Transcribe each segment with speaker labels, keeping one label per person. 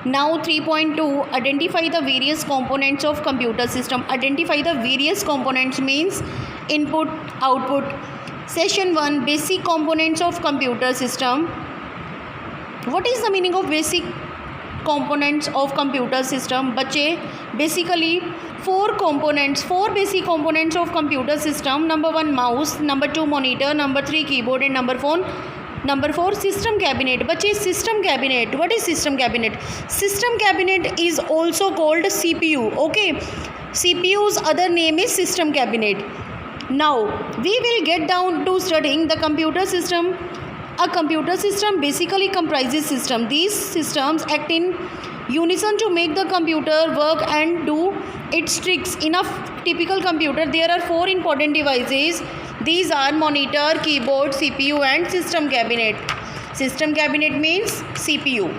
Speaker 1: Now 3.2, identify the various components of computer system. Identify the various components means input, output. Session 1, basic components of computer system. What is the meaning of basic components of computer system? बच्चे basically four basic components of computer system. Number 1 mouse, number 2 monitor, number 3 keyboard and number 4 system cabinet. बच्चे system cabinet, what is system cabinet? System cabinet is also called CPU. Okay, CPU's other name is system cabinet. Now we will get down to studying the computer system. A computer system basically comprises system. These systems act in unison to make the computer work and do its tricks. In a typical computer there are 4 important devices. These are monitor, keyboard, CPU and system cabinet. System cabinet means CPU.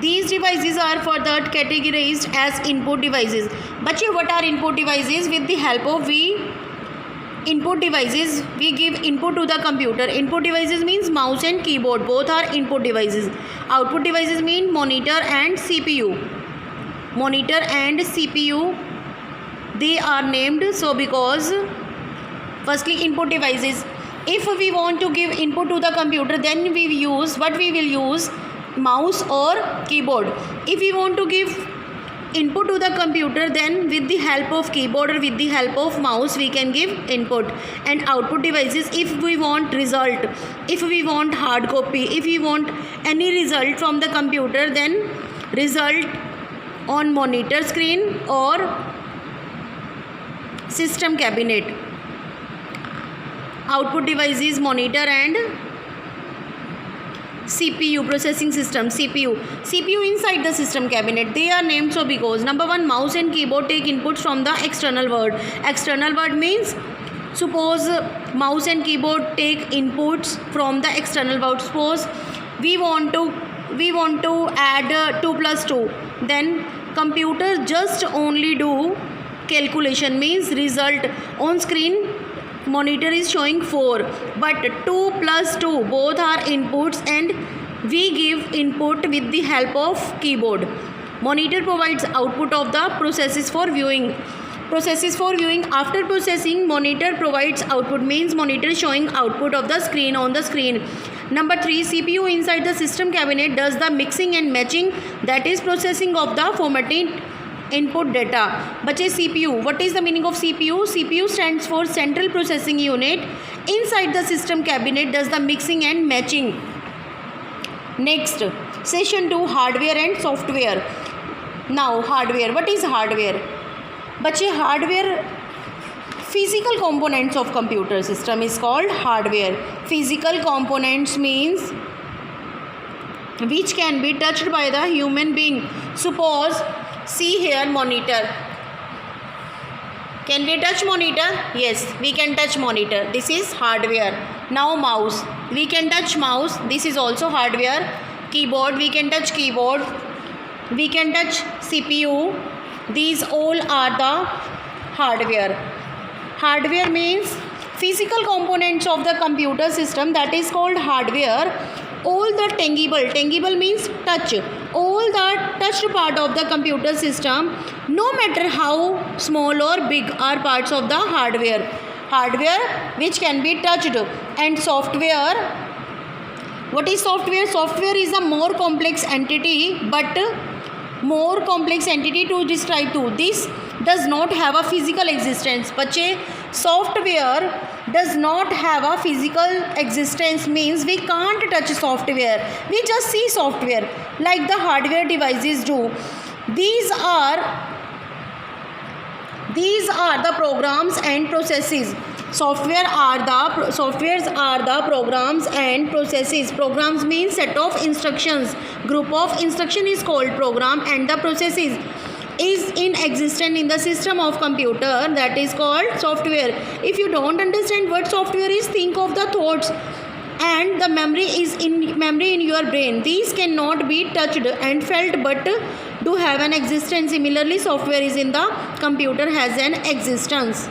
Speaker 1: These devices are further categorized as input devices. Bachche, what are input devices? With the help of input devices, we give input to the computer. Input devices means mouse and keyboard, both are input devices. Output devices mean monitor and CPU. Monitor and CPU, they are named so because firstly input devices. If we want to give input to the computer, then we will use mouse or keyboard. If we want to give input to the computer, then with the help of keyboard or with the help of mouse we can give input. And output devices, if we want result, if we want hard copy, if we want any result from the computer, then result on monitor screen or system cabinet. Output devices, monitor and CPU, processing system, CPU inside the system cabinet. They are named so because number 1, mouse and keyboard take inputs from the external world. External world means, suppose mouse and keyboard take inputs from the external world. Suppose we want to add 2 plus 2, then computer just only do calculation, means result on screen monitor is showing 4, but 2 plus 2 both are inputs and we give input with the help of keyboard. Monitor provides output of the processes for viewing. After processing, monitor provides output, means monitor is showing output of the screen on the screen. Number 3, CPU inside the system cabinet does the mixing and matching, that is processing of the formatting input data. Bache, CPU, what is the meaning of CPU? CPU stands for central processing unit. Inside the system cabinet does the mixing and matching. Next, session 2, hardware and software. Now hardware, what is hardware? Bache, hardware, physical components of computer system is called hardware. Physical components means which can be touched by the human being. Suppose, see here monitor. Can we touch monitor? Yes, we can touch monitor. This is hardware. Now mouse. We can touch mouse. This is also hardware. Keyboard. We can touch keyboard. We can touch CPU. These all are the hardware. Hardware means physical components of the computer system, that is called hardware. All the tangible means touch, all the touched part of the computer system, no matter how small or big, are parts of the hardware which can be touched. And software, what is software? Software is a more complex entity, to describe to. This does not have a physical existence. Bache, software does not have a physical existence, means we can't touch software, we just see software like the hardware devices do. These are the programs and processes. Softwares are the programs and processes. Programs means set of instructions. Group of instruction is called program, and the processes is in existence in the system of computer, that is called software. If you don't understand what software is, think of the thoughts and the memory in your brain. These cannot be touched and felt but do have an existence. Similarly, software is in the computer has an existence.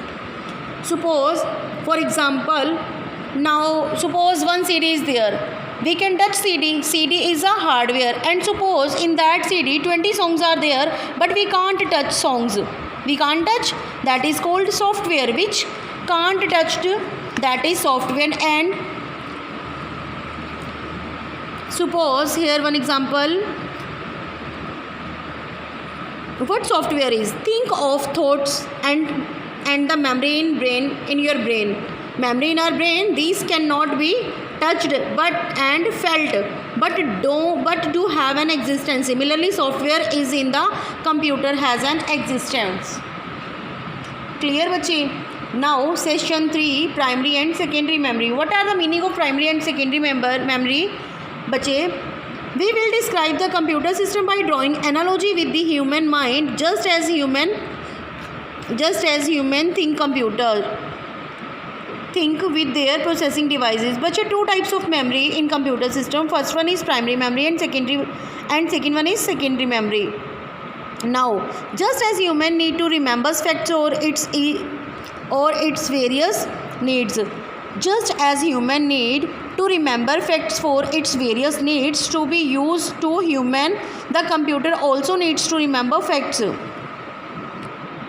Speaker 1: Suppose, for example, now suppose one CD is there. We can touch CD. CD is a hardware, and suppose in that CD 20 songs are there, but we can't touch songs. We can't touch. That is called software, which can't touched. That is software. And suppose here one example. What software is? Think of thoughts and the memory in brain, in your brain. Memory in our brain, these cannot be touched but and felt, but do have an existence. Similarly, software is in the computer has an existence. Clear बच्चे? Now session 3, primary and secondary memory. What are the meaning of primary and secondary memory? बच्चे, we will describe the computer system by drawing analogy with the human mind, just as human think computer think with their processing devices. But two types of memory in computer system. First one is primary memory and second one is secondary memory. Now, just as human need to remember facts or its various needs, just as human need to remember facts for its various needs to be used to human, the computer also needs to remember facts.